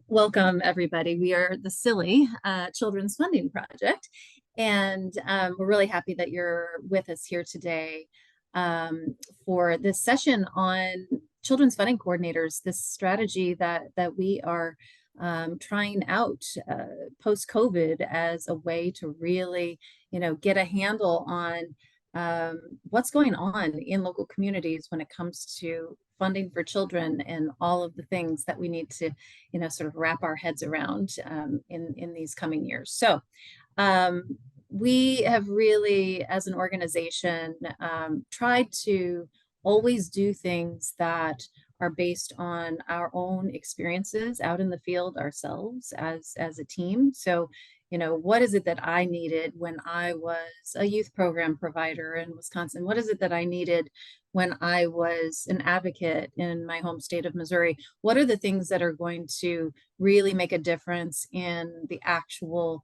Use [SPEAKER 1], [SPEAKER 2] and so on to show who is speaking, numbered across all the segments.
[SPEAKER 1] Welcome, everybody. We are the Silly Children's Funding Project, and we're really happy that you're with us here today um, for this session on children's funding coordinators, this strategy that we are trying out post-COVID as a way to really, get a handle on what's going on in local communities when it comes to funding for children and all of the things that we need to sort of wrap our heads around in these coming years. So we have really, as an organization, tried to always do things that are based on our own experiences out in the field ourselves as a team. So, what is it that I needed when I was a youth program provider in Wisconsin? What is it that I needed when I was an advocate in my home state of Missouri? What are the things that are going to really make a difference in the actual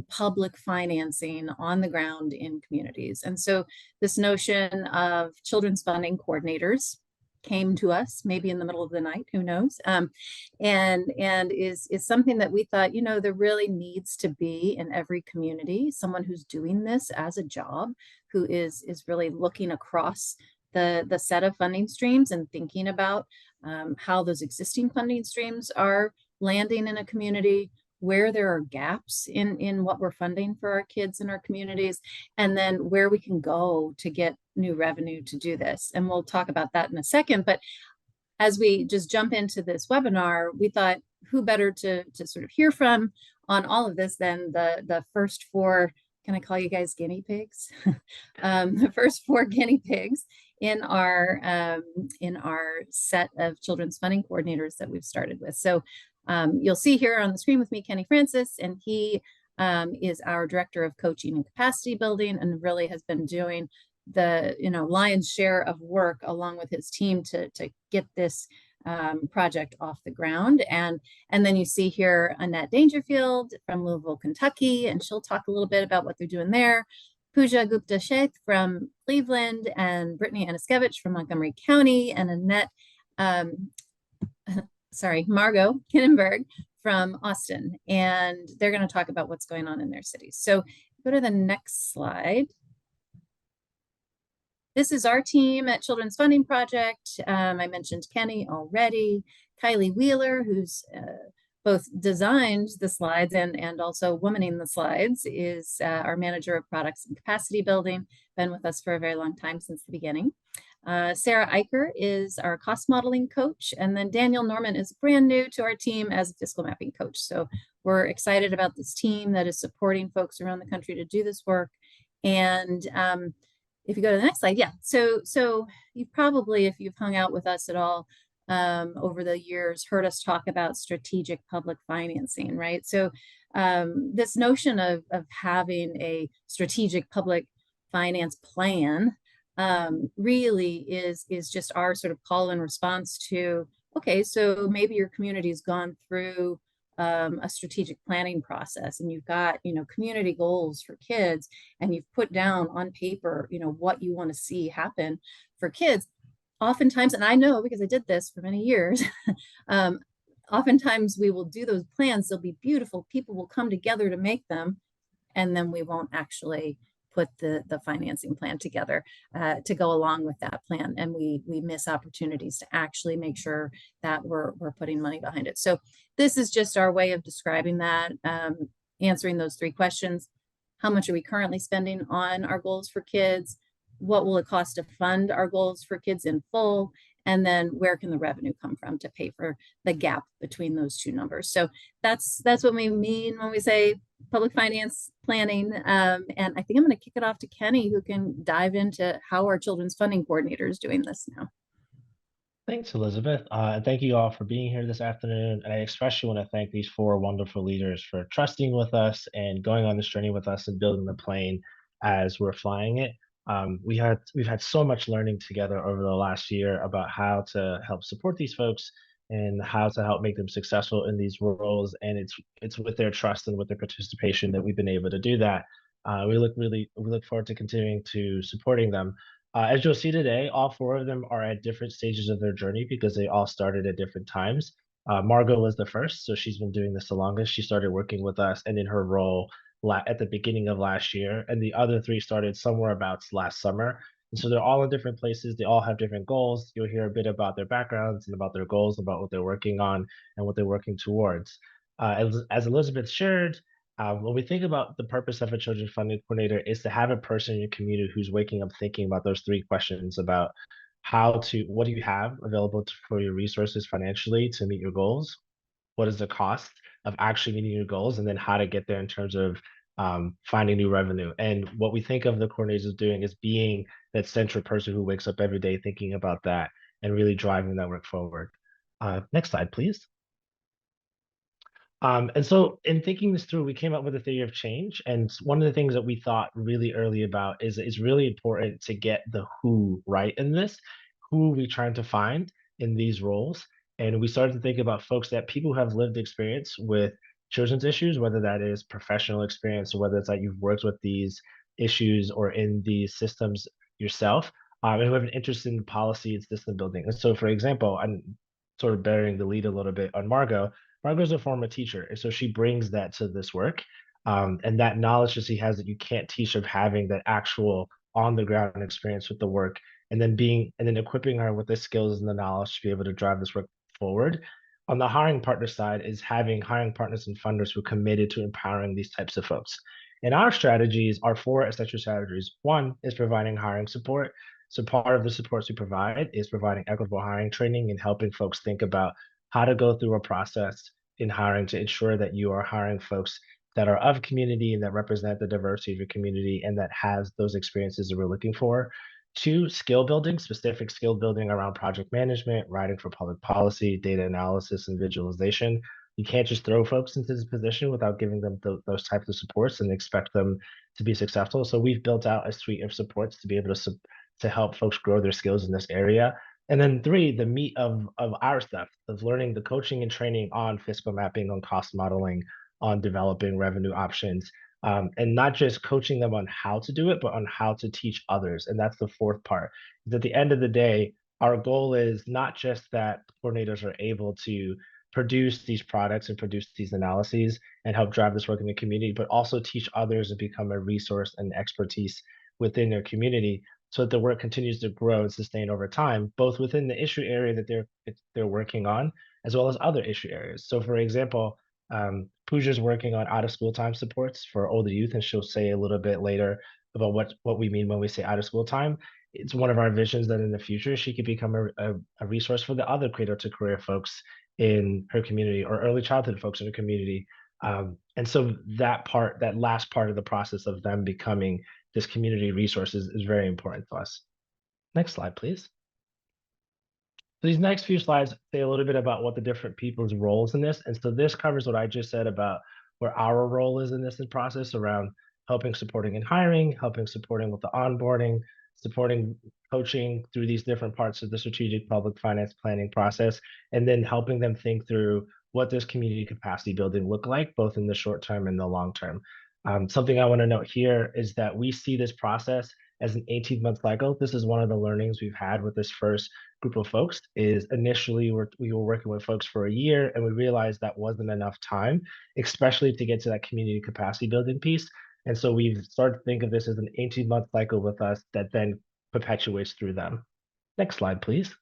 [SPEAKER 1] public financing on the ground in communities? And so this notion of children's funding coordinators came to us maybe in the middle of the night, who knows, and is something that we thought, there really needs to be in every community someone who's doing this as a job, who is really looking across the set of funding streams and thinking about how those existing funding streams are landing in a community, where there are gaps in what we're funding for our kids in our communities, and then where we can go to get new revenue to do this. And we'll talk about that in a second. But as we just jump into this webinar, we thought who better to sort of hear from on all of this than the first four, can I call you guys guinea pigs? The first four guinea pigs in our set of children's funding coordinators that we've started with. So you'll see here on the screen with me, Kenny Francis, and he is our director of coaching and capacity building, and really has been doing the lion's share of work along with his team to get this project off the ground. And then you see here Annette Dangerfield from Louisville, Kentucky, and she'll talk a little bit about what they're doing there. Pooja Gupta Sheth from Cleveland, and Brittany Aniskevich from Montgomery County, and Annette Margot Kinnenberg from Austin. And they're going to talk about what's going on in their cities. So go to the next slide. This is our team at Children's Funding Project. I mentioned Kenny already. Kylie Wheeler, who's both designed the slides and also womaning the slides, is our manager of products and capacity building, been with us for a very long time, since the beginning. Sarah Eicher is our cost modeling coach, and then Daniel Norman is brand new to our team as a fiscal mapping coach. So we're excited about this team that is supporting folks around the country to do this work. And if you go to the next slide, yeah. So you've probably, if you've hung out with us at all over the years, heard us talk about strategic public financing, right? So this notion of having a strategic public finance plan really is just our sort of call and response to, okay, so maybe your community's gone through a strategic planning process, and you've got community goals for kids, and you've put down on paper what you want to see happen for kids. Oftentimes, and I know because I did this for many years, oftentimes we will do those plans, they'll be beautiful, people will come together to make them, and then we won't actually put the financing plan together to go along with that plan, and we miss opportunities to actually make sure that we're putting money behind it. So this is just our way of describing that, answering those three questions. How much are we currently spending on our goals for kids? What will it cost to fund our goals for kids in full? And then where can the revenue come from to pay for the gap between those two numbers? So that's what we mean when we say public finance planning. And I think I'm going to kick it off to Kenny, who can dive into how our children's funding coordinator is doing this now.
[SPEAKER 2] Thanks, Elizabeth. And thank you all for being here this afternoon. And I especially want to thank these four wonderful leaders for trusting with us and going on this journey with us and building the plane as we're flying it. We've had so much learning together over the last year about how to help support these folks and how to help make them successful in these roles. And it's with their trust and with their participation that we've been able to do that. We look forward to continuing to supporting them. As you'll see today, all four of them are at different stages of their journey because they all started at different times. Margot was the first, so she's been doing this the longest. She started working with us and in her role at the beginning of last year, and the other three started somewhere about last summer. And so they're all in different places. They all have different goals. You'll hear a bit about their backgrounds and about their goals, about what they're working on and what they're working towards. As Elizabeth shared, when we think about the purpose of a children's funding coordinator is to have a person in your community who's waking up thinking about those three questions about what do you have available for your resources financially to meet your goals? What is the cost of actually meeting your goals? And then how to get there in terms of finding new revenue. And what we think of the coordinators as doing is being that central person who wakes up every day thinking about that and really driving that work forward. Next slide, please. And so in thinking this through, we came up with a theory of change. And one of the things that we thought really early about is it's really important to get the who right in this. Who are we trying to find in these roles? And we started to think about people who have lived experience with children's issues, whether that is professional experience or whether it's that you've worked with these issues or in these systems yourself, and who have an interest in policy and system building. And so, for example, I'm sort of bearing the lead a little bit on Margot. Margot's a former teacher, and so she brings that to this work. And that knowledge that she has that you can't teach of having that actual on the ground experience with the work, and then equipping her with the skills and the knowledge to be able to drive this work forward. On the hiring partner side is having hiring partners and funders who are committed to empowering these types of folks. And our strategies are four essential strategies. One is providing hiring support. So part of the supports we provide is providing equitable hiring training and helping folks think about how to go through a process in hiring to ensure that you are hiring folks that are of community and that represent the diversity of your community and that has those experiences that we're looking for. Two, skill building, specific skill building around project management, writing for public policy, data analysis, and visualization. You can't just throw folks into this position without giving them those types of supports and expect them to be successful. So we've built out a suite of supports to be able to help folks grow their skills in this area. And then three, the meat of our stuff, of learning the coaching and training on fiscal mapping, on cost modeling, on developing revenue options, and not just coaching them on how to do it, but on how to teach others. And that's the fourth part. Is at the end of the day, our goal is not just that coordinators are able to produce these products and produce these analyses and help drive this work in the community, but also teach others and become a resource and expertise within their community so that the work continues to grow and sustain over time, both within the issue area that they're working on, as well as other issue areas. So, for example, Pooja's working on out of school time supports for older youth, and she'll say a little bit later about what we mean when we say out of school time. It's one of our visions that in the future she could become a resource for the other cradle to career folks in her community or early childhood folks in her community. And so that last part of the process of them becoming this community resources is very important to us. Next slide, please. So these next few slides say a little bit about what the different people's roles in this. And so this covers what I just said about where our role is in this process around helping, supporting and hiring, helping, supporting with the onboarding, supporting coaching through these different parts of the strategic public finance planning process, and then helping them think through what does community capacity building look like, both in the short term and the long term. Something I want to note here is that we see this process as an 18-month cycle. This is one of the learnings we've had with this first group of folks is initially we were working with folks for a year and we realized that wasn't enough time, especially to get to that community capacity building piece. And so we've started to think of this as an 18-month cycle with us that then perpetuates through them. Next slide, please.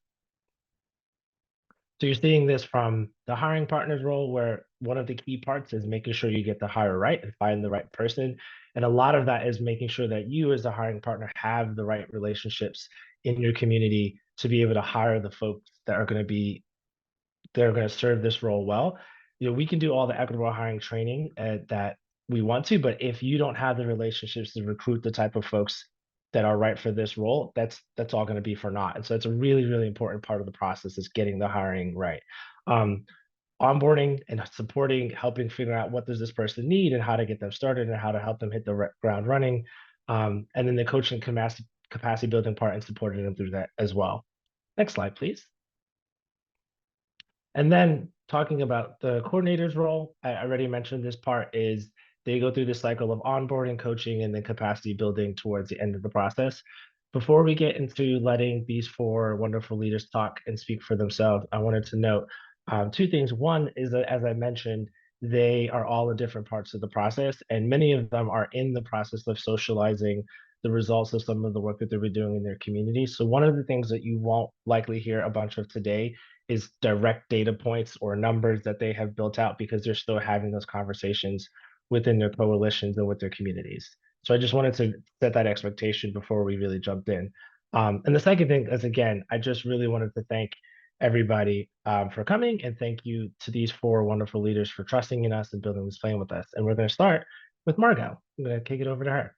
[SPEAKER 2] So you're seeing this from the hiring partner's role, where one of the key parts is making sure you get the hire right and find the right person. And a lot of that is making sure that you as the hiring partner have the right relationships in your community to be able to hire the folks that are going to serve this role well. You know, we can do all the equitable hiring training that we want to, but if you don't have the relationships to recruit the type of folks that are right for this role, that's all going to be for naught. And so it's a really, really important part of the process is getting the hiring right. Onboarding and supporting, helping figure out what does this person need and how to get them started and how to help them hit the ground running. And then the coaching capacity building part and supporting them through that as well. Next slide, please. And then talking about the coordinator's role, I already mentioned this part is they go through this cycle of onboarding, coaching, and then capacity building towards the end of the process. Before we get into letting these four wonderful leaders talk and speak for themselves, I wanted to note Two things. One is that, as I mentioned, they are all in different parts of the process, and many of them are in the process of socializing the results of some of the work that they'll be doing in their community. So one of the things that you won't likely hear a bunch of today is direct data points or numbers that they have built out because they're still having those conversations within their coalitions and with their communities. So I just wanted to set that expectation before we really jumped in. And the second thing is, again, I just really wanted to thank everybody for coming, and thank you to these four wonderful leaders for trusting in us and building this plan with us. And we're going to start with Margot. I'm going to kick it over to her.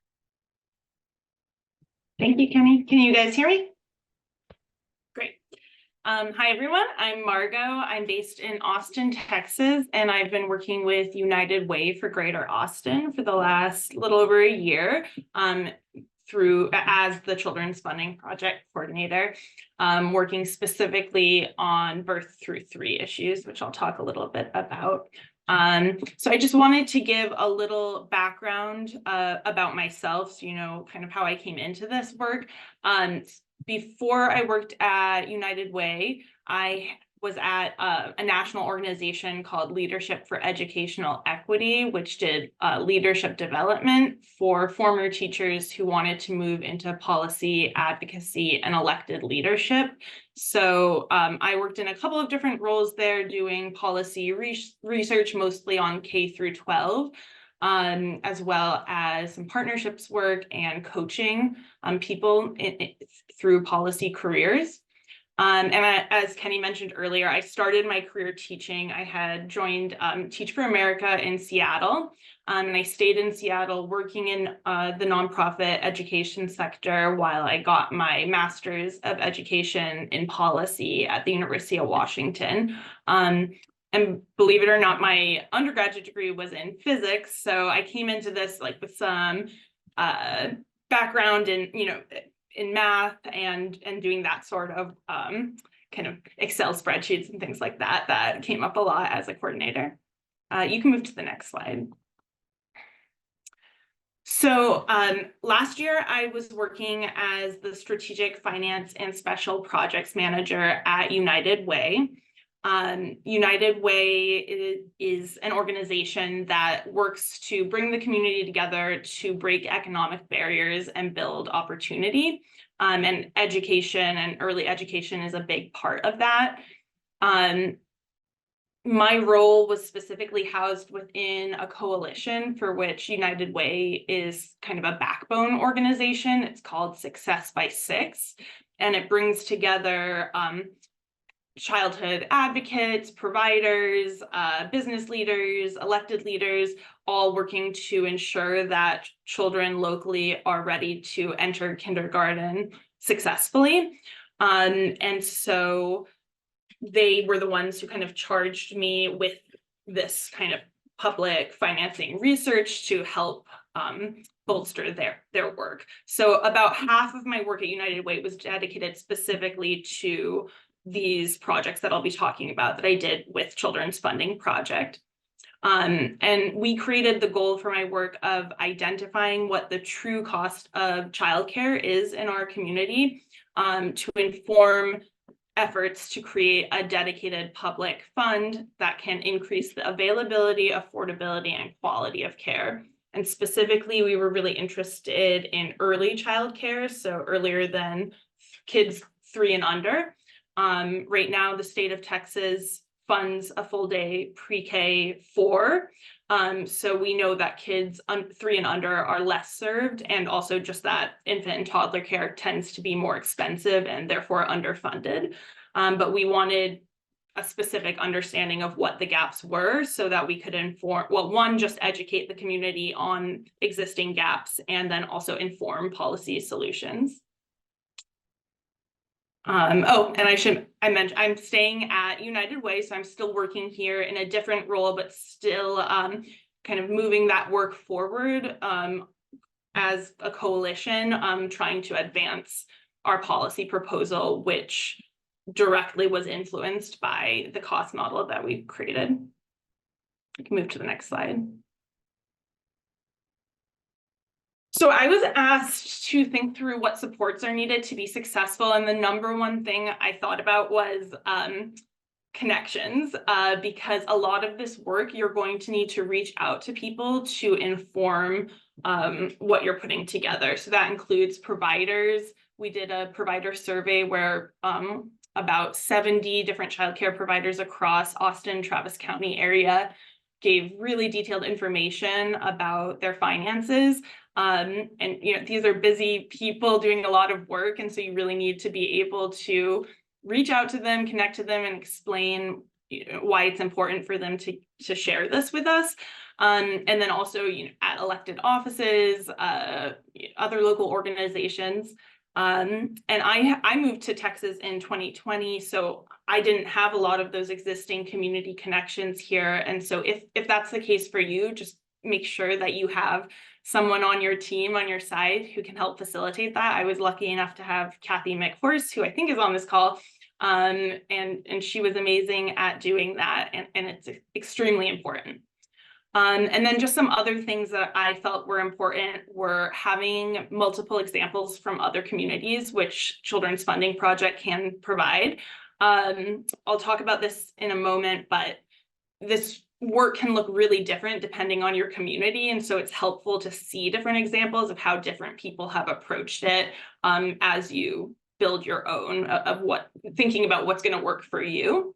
[SPEAKER 3] Thank you, Kenny. Can you guys hear me? Great. Hi, everyone. I'm Margot. I'm based in Austin, Texas, and I've been working with United Way for Greater Austin for the last little over a year through as the Children's Funding Project Coordinator, working specifically on birth through 3 issues, which I'll talk a little bit about. So I just wanted to give a little background about myself, so you know, kind of how I came into this work. Before I worked at United Way, I was at a national organization called Leadership for Educational Equity, which did leadership development for former teachers who wanted to move into policy, advocacy, and elected leadership. So I worked in a couple of different roles there doing policy research, mostly on K through 12. As well as some partnerships work and coaching people through policy careers. As Kenny mentioned earlier, I started my career teaching. I had joined Teach for America in Seattle, and I stayed in Seattle working in the nonprofit education sector while I got my master's of education in policy at the University of Washington. And believe it or not, my undergraduate degree was in physics. So I came into this like with some background in, in math and doing that sort of kind of Excel spreadsheets and things like that, that came up a lot as a coordinator. You can move to the next slide. So last year, I was working as the Strategic Finance and Special Projects Manager at United Way. United Way is an organization that works to bring the community together to break economic barriers and build opportunity. And education and early education is a big part of that. My role was specifically housed within a coalition for which United Way is kind of a backbone organization. It's called Success by 6, and it brings together childhood advocates, providers, business leaders, elected leaders, all working to ensure that children locally are ready to enter kindergarten successfully. And so they were the ones who kind of charged me with this kind of public financing research to help bolster their work. So about half of my work at United Way was dedicated specifically to these projects that I'll be talking about that I did with Children's Funding Project. And we created the goal for my work of identifying what the true cost of childcare is in our community to inform efforts to create a dedicated public fund that can increase the availability, affordability, and quality of care. And specifically, we were really interested in early childcare, so earlier than kids 3 and under. Right now, the state of Texas funds a full day pre-K 4. So we know that kids 3 and under are less served, and also just that infant and toddler care tends to be more expensive and therefore underfunded. But we wanted a specific understanding of what the gaps were so that we could inform, well, one, just educate the community on existing gaps, and then also inform policy solutions. And I mentioned I'm staying at United Way, so I'm still working here in a different role, but still kind of moving that work forward as a coalition, trying to advance our policy proposal, which directly was influenced by the cost model that we created. You can move to the next slide. So I was asked to think through what supports are needed to be successful. And the number one thing I thought about was kind connections, because a lot of this work you're going to need to reach out to people to inform what you're putting together. So that includes providers. We did a provider survey where about 70 different childcare providers across Austin, Travis County area gave really detailed information about their finances. And these are busy people doing a lot of work, and so you really need to be able to reach out to them, connect to them, and explain why it's important for them to share this with us. And then also at elected offices, other local organizations. And I moved to Texas in 2020, so I didn't have a lot of those existing community connections here. And so if that's the case for you, just make sure that you have someone on your team, on your side, who can help facilitate that. I was lucky enough to have Kathy McHorse, who I think is on this call, and she was amazing at doing that, and it's extremely important. And then just some other things that I felt were important were having multiple examples from other communities, which Children's Funding Project can provide. I'll talk about this in a moment, but this work can look really different depending on your community. And so it's helpful to see different examples of how different people have approached it as you build your own of thinking about what's going to work for you.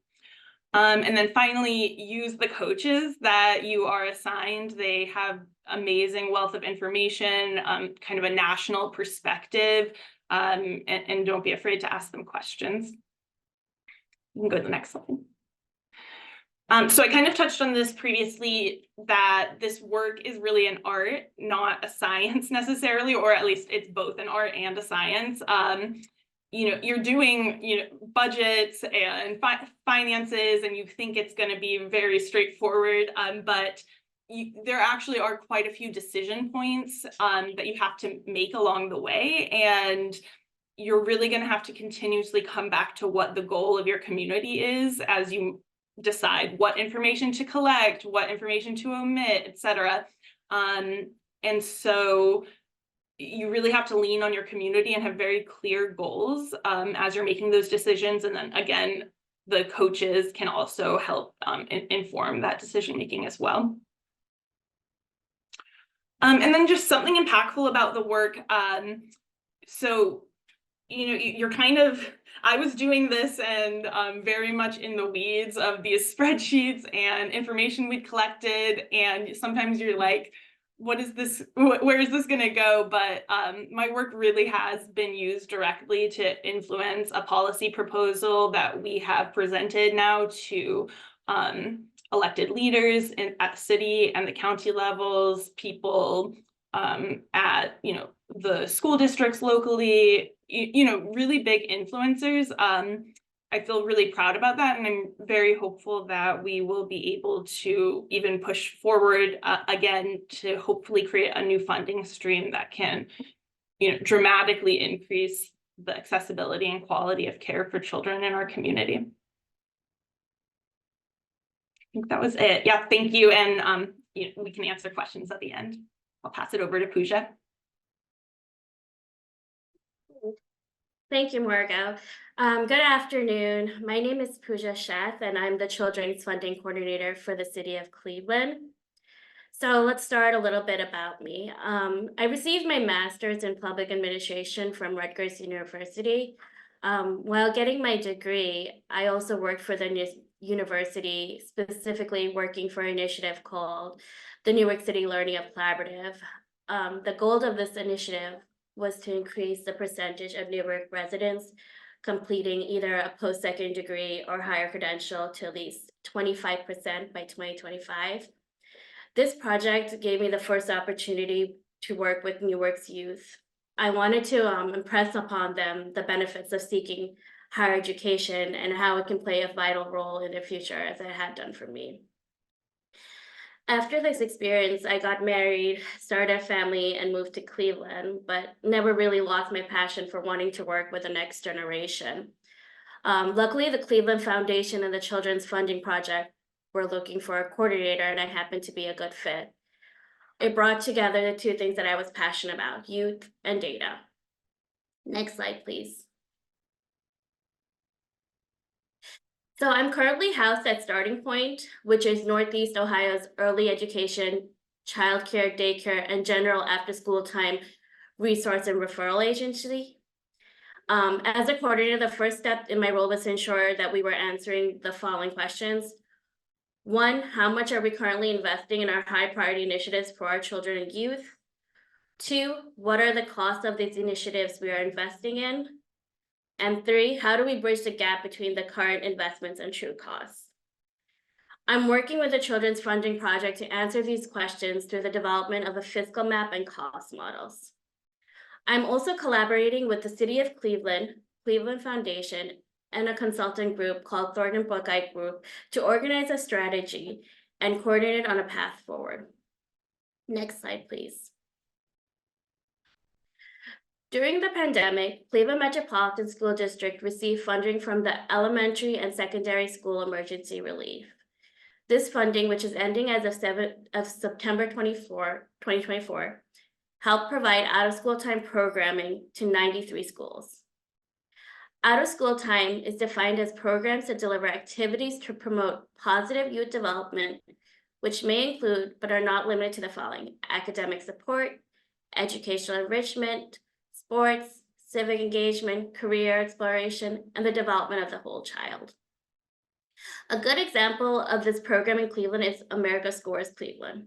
[SPEAKER 3] And then finally, use the coaches that you are assigned. They have amazing wealth of information, kind of a national perspective, and don't be afraid to ask them questions. You can go to the next slide. So I kind of touched on this previously, that this work is really an art, not a science necessarily, or at least it's both an art and a science. You're doing, budgets and finances, and you think it's going to be very straightforward, but there actually are quite a few decision points that you have to make along the way. And you're really going to have to continuously come back to what the goal of your community is as you decide what information to collect, what information to omit, etc. And so you really have to lean on your community and have very clear goals as you're making those decisions. And then again, the coaches can also help inform that decision making as well. And then just something impactful about the work. So, you're kind of, I was doing this and very much in the weeds of these spreadsheets and information we'd collected. And sometimes you're like, what is this? Where is this going to go? But my work really has been used directly to influence a policy proposal that we have presented now to elected leaders at the city and the county levels, people at the school districts locally, really big influencers. I feel really proud about that, and I'm very hopeful that we will be able to even push forward again to hopefully create a new funding stream that can, dramatically increase the accessibility and quality of care for children in our community. I think that was it. Yeah, thank you, and we can answer questions at the end. I'll pass it over to Pooja.
[SPEAKER 4] Thank you, Margot. Good afternoon. My name is Pooja Sheth, and I'm the Children's Funding Coordinator for the City of Cleveland. So let's start a little bit about me. I received my master's in public administration from Rutgers University. While getting my degree, I also worked for the university, specifically working for an initiative called the New York City Learning Up Collaborative. The goal of this initiative was to increase the percentage of Newark residents completing either a post-secondary degree or higher credential to at least 25% by 2025. This project gave me the first opportunity to work with Newark's youth. I wanted to impress upon them the benefits of seeking higher education and how it can play a vital role in their future, as it had done for me. After this experience, I got married, started a family, and moved to Cleveland, but never really lost my passion for wanting to work with the next generation. Luckily, the Cleveland Foundation and the Children's Funding Project were looking for a coordinator, and I happened to be a good fit. It brought together the two things that I was passionate about, youth and data. Next slide, please. So I'm currently housed at Starting Point, which is Northeast Ohio's early education, childcare, daycare, and general after-school time resource and referral agency. As a coordinator, the first step in my role was to ensure that we were answering the following questions. 1, how much are we currently investing in our high priority initiatives for our children and youth? 2, what are the costs of these initiatives we are investing in? And 3, how do we bridge the gap between the current investments and true costs? I'm working with the Children's Funding Project to answer these questions through the development of a fiscal map and cost models. I'm also collaborating with the City of Cleveland, Cleveland Foundation, and a consultant group called Thornton Buckeye Group to organize a strategy and coordinate it on a path forward. Next slide, please. During the pandemic, Cleveland Metropolitan School District received funding from the Elementary and Secondary School Emergency Relief. This funding, which is ending as of September 24, 2024, helped provide out-of-school time programming to 93 schools. Out-of-school time is defined as programs that deliver activities to promote positive youth development, which may include, but are not limited to the following: academic support, educational enrichment, sports, civic engagement, career exploration, and the development of the whole child. A good example of this program in Cleveland is America Scores Cleveland.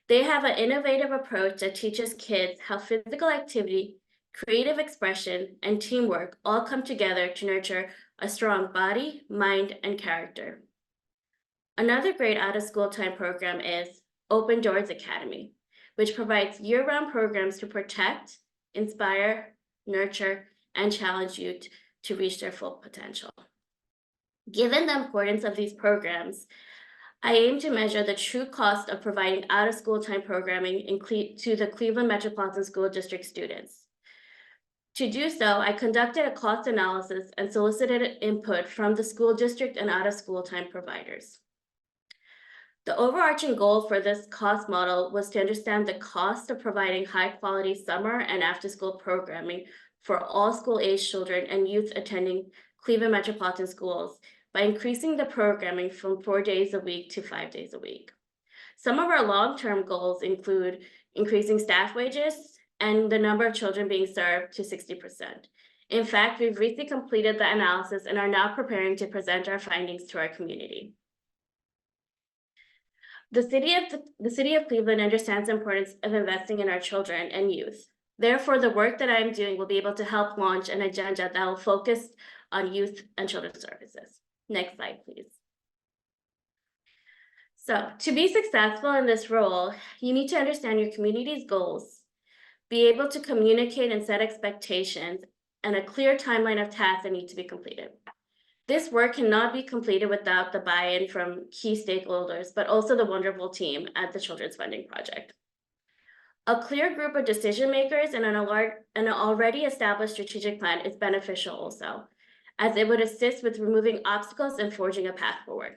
[SPEAKER 4] They have an innovative approach that teaches kids how physical activity, creative expression, and teamwork all come together to nurture a strong body, mind, and character. Another great out-of-school time program is Open Doors Academy, which provides year-round programs to protect, inspire, nurture, and challenge youth to reach their full potential. Given the importance of these programs, I aim to measure the true cost of providing out-of-school time programming to the Cleveland Metropolitan School District students. To do so, I conducted a cost analysis and solicited input from the school district and out-of-school time providers. The overarching goal for this cost model was to understand the cost of providing high-quality summer and after-school programming for all school-age children and youth attending Cleveland Metropolitan Schools by increasing the programming from 4 days a week to 5 days a week. Some of our long-term goals include increasing staff wages and the number of children being served to 60%. In fact, we've recently completed the analysis and are now preparing to present our findings to our community. The city of Cleveland understands the importance of investing in our children and youth. Therefore, the work that I'm doing will be able to help launch an agenda that will focus on youth and children's services. Next slide, please. So, to be successful in this role, you need to understand your community's goals, be able to communicate and set expectations, and a clear timeline of tasks that need to be completed. This work cannot be completed without the buy-in from key stakeholders, but also the wonderful team at the Children's Funding Project. A clear group of decision makers and an already established strategic plan is beneficial also, as it would assist with removing obstacles and forging a path forward.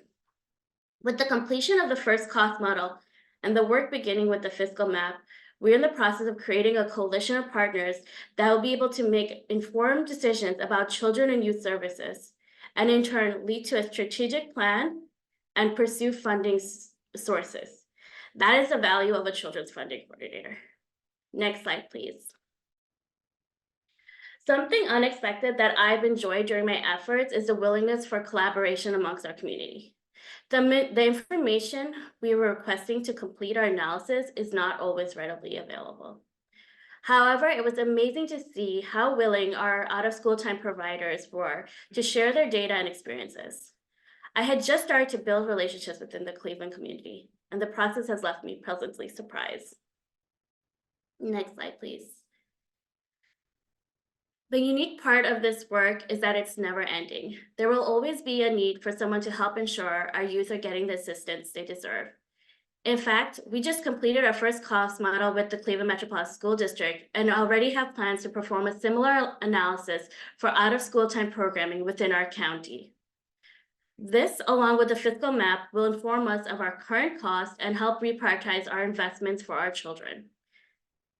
[SPEAKER 4] With the completion of the first cost model and the work beginning with the fiscal map, we're in the process of creating a coalition of partners that will be able to make informed decisions about children and youth services, and in turn lead to a strategic plan and pursue funding sources. That is the value of a children's funding coordinator. Next slide, please. Something unexpected that I've enjoyed during my efforts is the willingness for collaboration amongst our community. The information we were requesting to complete our analysis is not always readily available. However, it was amazing to see how willing our out-of-school time providers were to share their data and experiences. I had just started to build relationships within the Cleveland community, and the process has left me pleasantly surprised. Next slide, please. The unique part of this work is that it's never ending. There will always be a need for someone to help ensure our youth are getting the assistance they deserve. In fact, we just completed our first cost model with the Cleveland Metropolitan School District and already have plans to perform a similar analysis for out-of-school time programming within our county. This, along with the fiscal map, will inform us of our current costs and help reprioritize our investments for our children.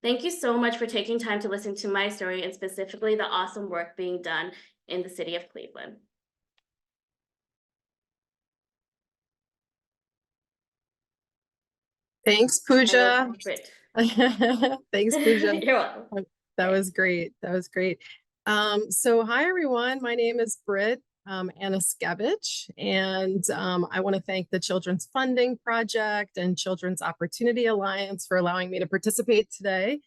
[SPEAKER 4] Thank you so much for taking time to listen to my story and specifically the awesome work being done in the city of Cleveland.
[SPEAKER 1] Thanks,
[SPEAKER 4] I will
[SPEAKER 1] Pooja.
[SPEAKER 4] go for it.
[SPEAKER 1] Thanks, Pooja.
[SPEAKER 4] You're welcome.
[SPEAKER 1] That was great. That was great. So hi, everyone. My name is Britt Anaskevich, and I want to thank the Children's Funding Project and Children's Opportunity Alliance for allowing me to participate today.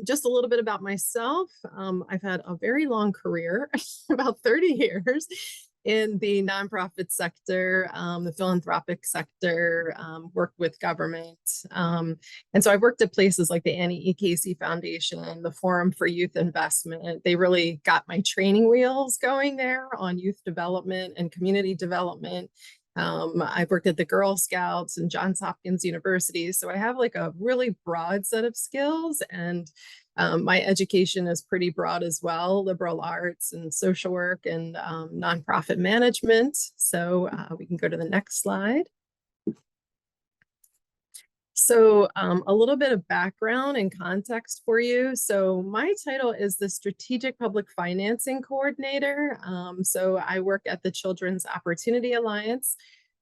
[SPEAKER 1] Just a little bit about myself. I've had a very long career, about 30 years in the nonprofit sector, the philanthropic sector, worked with government. And so I've worked at places like the Annie E. Casey Foundation, the Forum for Youth Investment. They really got my training wheels going there on youth development and community development. I've worked at the Girl Scouts and Johns Hopkins University. So I have like a really broad set of skills, and my education is pretty broad as well, liberal arts and social work and nonprofit management. So we can go to the next slide. So a little bit of background and context for you. So my title is the Strategic Public Financing Coordinator. So I work at the Children's Opportunity Alliance,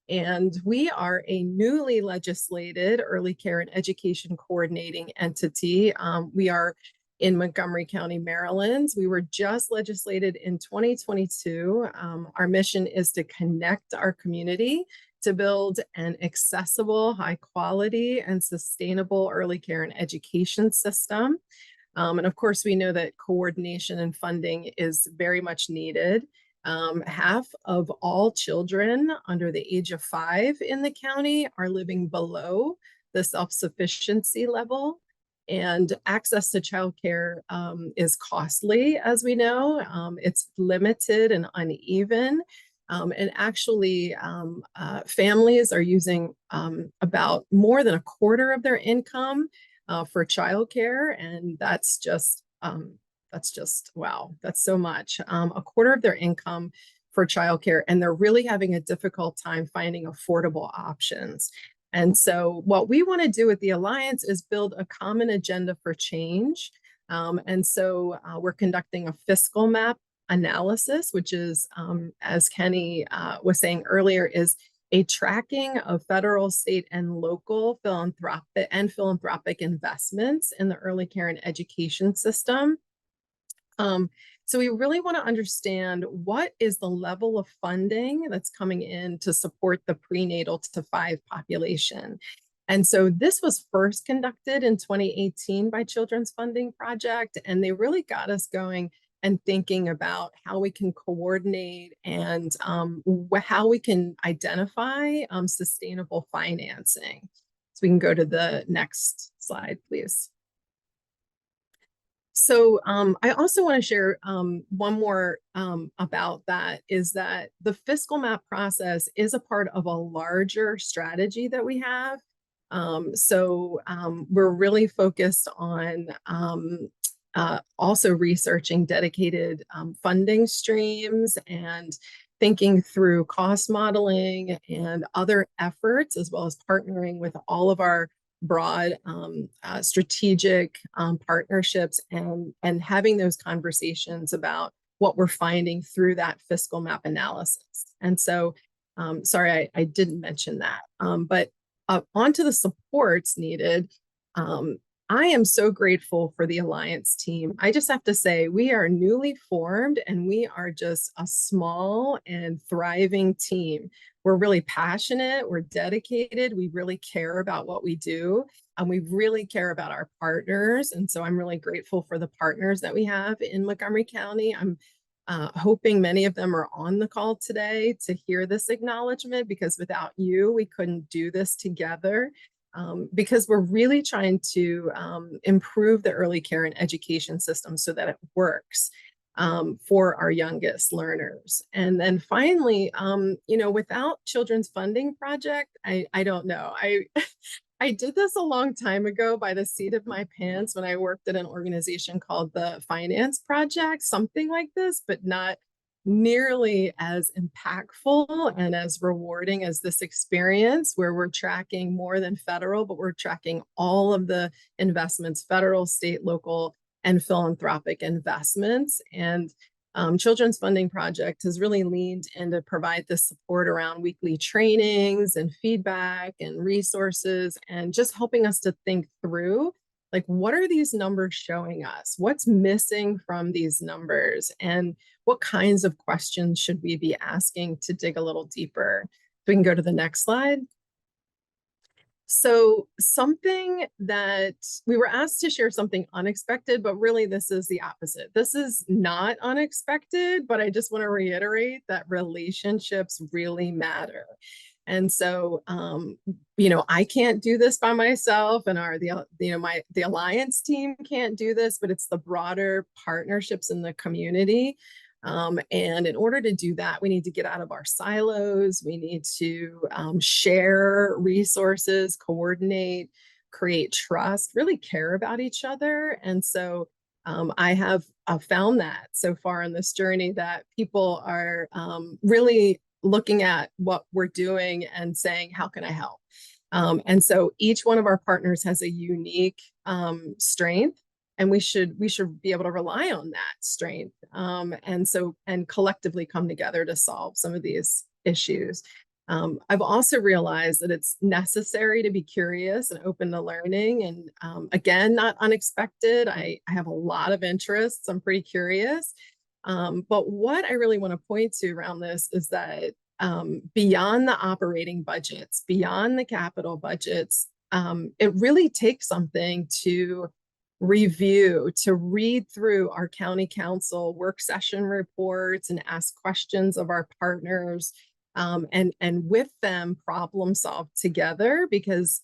[SPEAKER 1] and we are a newly legislated early care and education coordinating entity. We are in Montgomery County, Maryland. We were just legislated in 2022. Our mission is to connect our community to build an accessible, high quality, and sustainable early care and education system. And of course, we know that coordination and funding is very much needed. Half of all children under the age of 5 in the county are living below the self-sufficiency level. And access to childcare is costly, as we know. It's limited and uneven. And actually, families are using about more than a quarter of their income for childcare, and that's just wow, that's so much. A quarter of their income for childcare, and they're really having a difficult time finding affordable options. And so, what we want to do with the Alliance is build a common agenda for change. And so, we're conducting a fiscal map analysis, which is, as Kenny was saying earlier, is a tracking of federal, state, and local philanthropic investments in the early care and education system. So we really want to understand what is the level of funding that's coming in to support the prenatal to 5 population. And so this was first conducted in 2018 by Children's Funding Project, and they really got us going and thinking about how we can coordinate and how we can identify sustainable financing. So we can go to the next slide, please. So I also want to share one more about that, is that the fiscal map process is a part of a larger strategy that we have. So we're really focused on also researching dedicated funding streams and thinking through cost modeling and other efforts, as well as partnering with all of our broad strategic partnerships and having those conversations about what we're finding through that fiscal map analysis. And so, sorry, I didn't mention that, but onto the supports needed. I am so grateful for the Alliance team. I just have to say, we are newly formed and we are just a small and thriving team. We're really passionate, we're dedicated, we really care about what we do, and we really care about our partners. And so I'm really grateful for the partners that we have in Montgomery County. I'm hoping many of them are on the call today to hear this acknowledgement, because without you, we couldn't do this together. Because we're really trying to improve the early care and education system so that it works for our youngest learners. And then finally, you know, without Children's Funding Project, I don't know. I did this a long time ago by the seat of my pants when I worked at an organization called the Finance Project, something like this, but not nearly as impactful and as rewarding as this experience, where we're tracking more than federal, but we're tracking all of the investments, federal, state, local, and philanthropic investments. And
[SPEAKER 5] Children's Funding Project has really leaned in to provide this support around weekly trainings and feedback and resources, and just helping us to think through, like, what are these numbers showing us? What's missing from these numbers? And what kinds of questions should we be asking to dig a little deeper? We can go to the next slide. So something that we were asked to share something unexpected, but really this is the opposite. This is not unexpected, but I just want to reiterate that relationships really matter. And so, I can't do this by myself, and the Alliance team can't do this, but it's the broader partnerships in the community. And in order to do that, we need to get out of our silos. We need to share resources, coordinate, create trust, really care about each other. And so I have found that so far in this journey that people are really looking at what we're doing and saying, how can I help? And so each one of our partners has a unique strength, and we should be able to rely on that strength, and collectively come together to solve some of these issues. I've also realized that it's necessary to be curious and open to learning, and again, not unexpected. I have a lot of interests. I'm pretty curious. But what I really want to point to around this is that beyond the operating budgets, beyond the capital budgets, it really takes something to review, to read through our county council work session reports and ask questions of our partners, and with them problem solve together. Because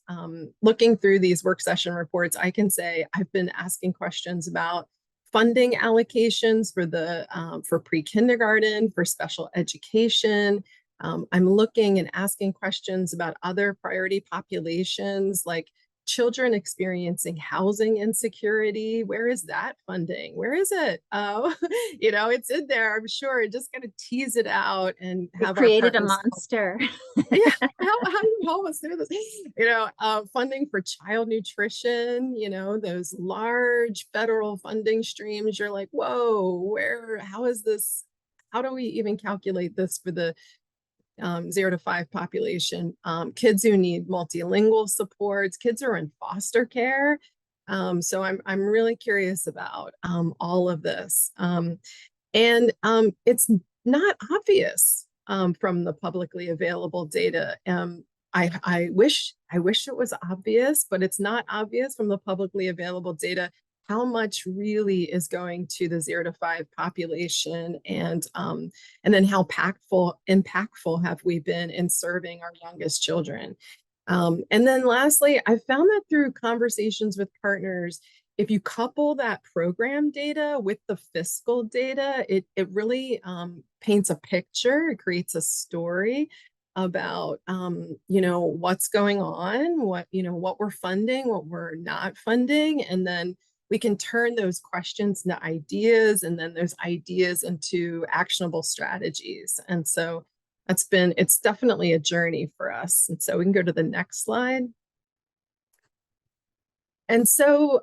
[SPEAKER 5] looking through these work session reports, I can say I've been asking questions about funding allocations for pre-kindergarten, for special education. I'm looking and asking questions about other priority populations, like children experiencing housing insecurity. Where is that funding? Where is it? Oh, it's in there, I'm sure. Just gonna tease it out and have
[SPEAKER 1] created a monster.
[SPEAKER 5] Yeah, how do you help us do this? Funding for child nutrition, those large federal funding streams. You're like, whoa, how is this? How do we even calculate this for the 0 to 5 population? Kids who need multilingual supports, kids who are in foster care. So I'm really curious about all of this. And it's not obvious from the publicly available data. I wish it was obvious, but it's not obvious from the publicly available data how much really is going to the 0 to 5 population, and then how impactful have we been in serving our youngest children. And then lastly, I found that through conversations with partners, if you couple that program data with the fiscal data, it really paints a picture. It creates a story about what's going on, what we're funding, what we're not funding, and then we can turn those questions into ideas, and then those ideas into actionable strategies. And so it's definitely a journey for us. And so we can go to the next slide. And so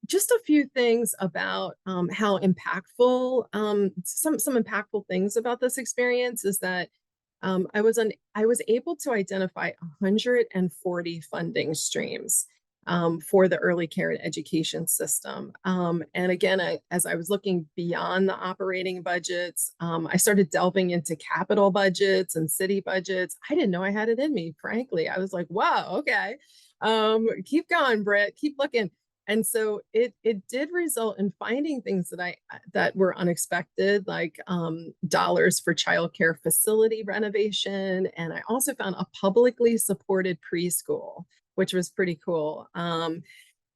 [SPEAKER 5] just a few things about how impactful, some impactful things about this experience is that I was able to identify 140 funding streams for the early care and education system. And again, as I was looking beyond the operating budgets, I started delving into capital budgets and city budgets. I didn't know I had it in me, frankly. I was like, wow, okay. Keep going, Britt, keep looking. And so it did result in finding things that were unexpected, like dollars for childcare facility renovation. And I also found a publicly supported preschool, which was pretty cool. And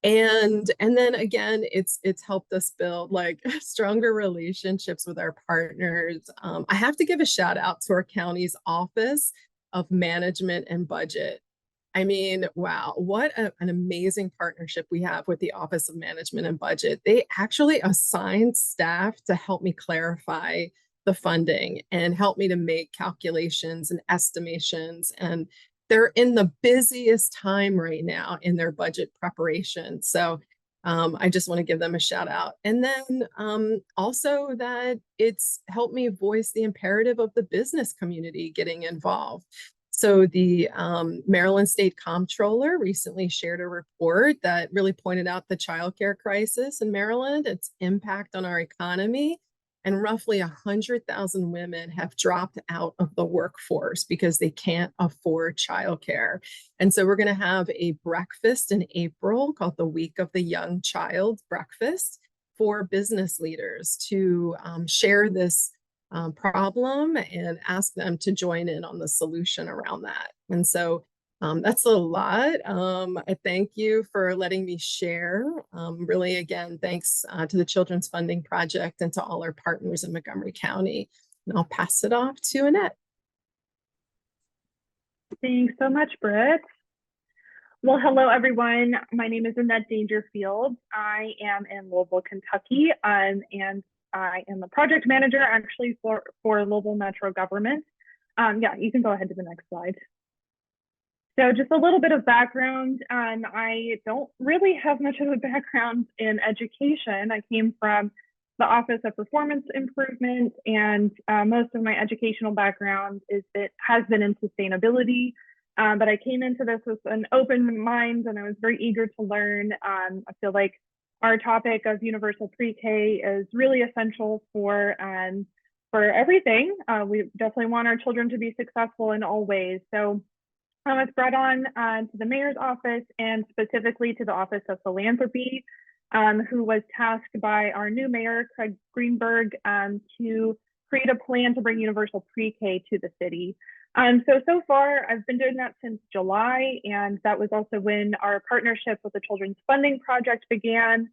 [SPEAKER 5] then again, it's helped us build like stronger relationships with our partners. I have to give a shout out to our county's Office of Management and Budget. I mean, wow, what an amazing partnership we have with the Office of Management and Budget. They actually assigned staff to help me clarify the funding and help me to make calculations and estimations. And they're in the busiest time right now in their budget preparation. So I just want to give them a shout out. And then also that it's helped me voice the imperative of the business community getting involved. So the Maryland State Comptroller recently shared a report that really pointed out the childcare crisis in Maryland, its impact on our economy, and roughly 100,000 women have dropped out of the workforce because they can't afford childcare. And so we're going to have a breakfast in April called the Week of the Young Child Breakfast for business leaders to share this problem and ask them to join in on the solution around that. And so that's a lot. I thank you for letting me share. Really, again, thanks to the Children's Funding Project and to all our partners in Montgomery County. And I'll pass it off to Annette.
[SPEAKER 6] Thanks so much, Britt. Well, hello, everyone. My name is Annette Dangerfield. I am in Louisville, Kentucky, and I am a project manager actually for Louisville Metro Government. Yeah, you can go ahead to the next slide. So just a little bit of background. I don't really have much of a background in education. I came from the Office of Performance Improvement, and most of my educational background has been in sustainability. But I came into this with an open mind, and I was very eager to learn. I feel like our topic of universal pre-K is really essential for everything. We definitely want our children to be successful in all ways. So I was brought on to the mayor's office and specifically to the Office of Philanthropy, who was tasked by our new mayor, Craig Greenberg, to create a plan to bring universal pre-K to the city. So far, I've been doing that since July, and that was also when our partnership with the Children's Funding Project began.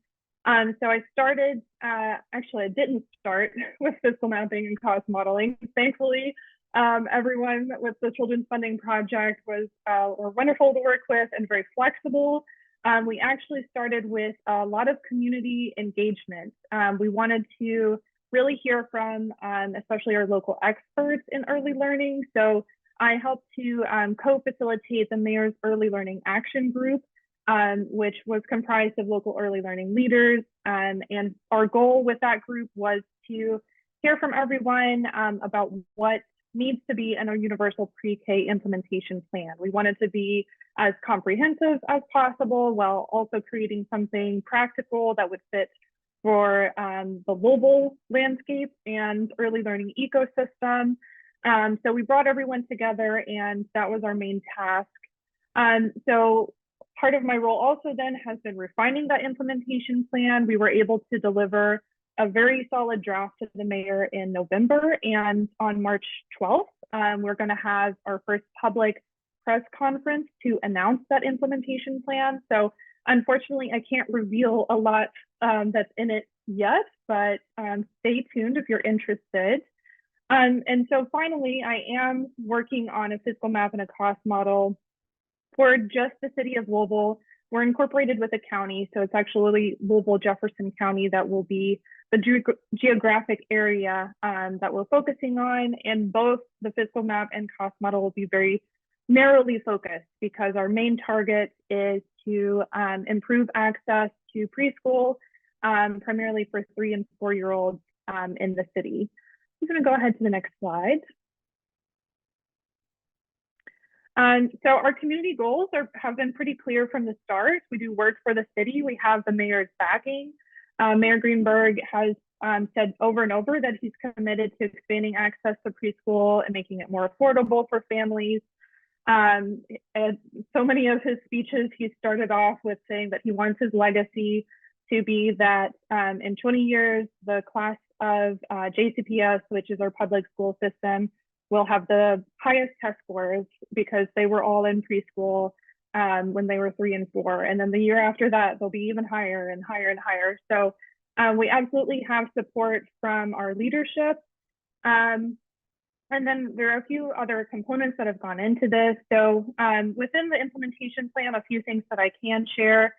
[SPEAKER 6] So I started, actually, I didn't start with fiscal mapping and cost modeling. Thankfully, everyone with the Children's Funding Project were wonderful to work with and very flexible. We actually started with a lot of community engagement. We wanted to really hear from especially our local experts in early learning. So I helped to co-facilitate the Mayor's Early Learning Action Group, which was comprised of local early learning leaders. And our goal with that group was to hear from everyone about what needs to be in a universal pre-K implementation plan. We wanted to be as comprehensive as possible while also creating something practical that would fit for the Louisville landscape and early learning ecosystem. So we brought everyone together, and that was our main task. So part of my role also then has been refining that implementation plan. We were able to deliver a very solid draft to the mayor in November, and on March 12th, we're going to have our first public press conference to announce that implementation plan. So unfortunately, I can't reveal a lot that's in it yet, but stay tuned if you're interested. And so finally, I am working on a fiscal map and a cost model for just the city of Louisville. We're incorporated with a county, so it's actually Louisville Jefferson County that will be the geographic area that we're focusing on, and both the fiscal map and cost model will be very narrowly focused because our main target is to improve access to preschool, primarily for 3- and 4-year-olds in the city. I'm going to go ahead to the next slide. So our community goals have been pretty clear from the start. We do work for the city. We have the mayor's backing. Mayor Greenberg has said over and over that he's committed to expanding access to preschool and making it more affordable for families. And so many of his speeches, he started off with saying that he wants his legacy to be that in 20 years, the class of JCPS, which is our public school system, will have the highest test scores because they were all in preschool when they were 3 and 4. And then the year after that, they'll be even higher and higher and higher. So we absolutely have support from our leadership. And then there are a few other components that have gone into this. So within the implementation plan, a few things that I can share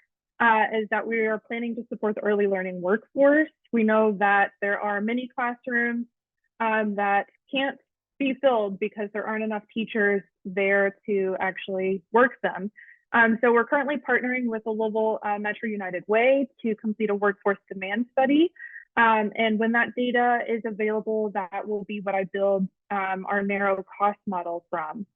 [SPEAKER 6] is that we are planning to support the early learning workforce. We know that there are many classrooms that can't be filled because there aren't enough teachers there to actually work them. So we're currently partnering with the Louisville Metro United Way to complete a workforce demand study. And when that data is available, that will be what I build our narrow cost model from.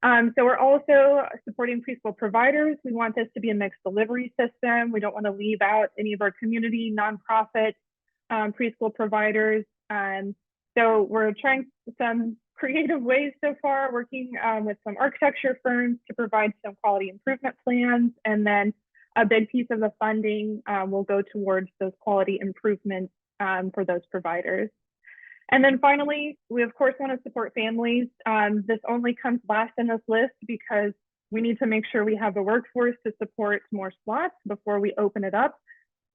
[SPEAKER 6] So we're also supporting preschool providers. We want this to be a mixed delivery system. We don't want to leave out any of our community nonprofit preschool providers. So we're trying some creative ways so far, working with some architecture firms to provide some quality improvement plans. And then a big piece of the funding will go towards those quality improvements for those providers. And then finally, we of course want to support families. This only comes last in this list because we need to make sure we have the workforce to support more slots before we open it up.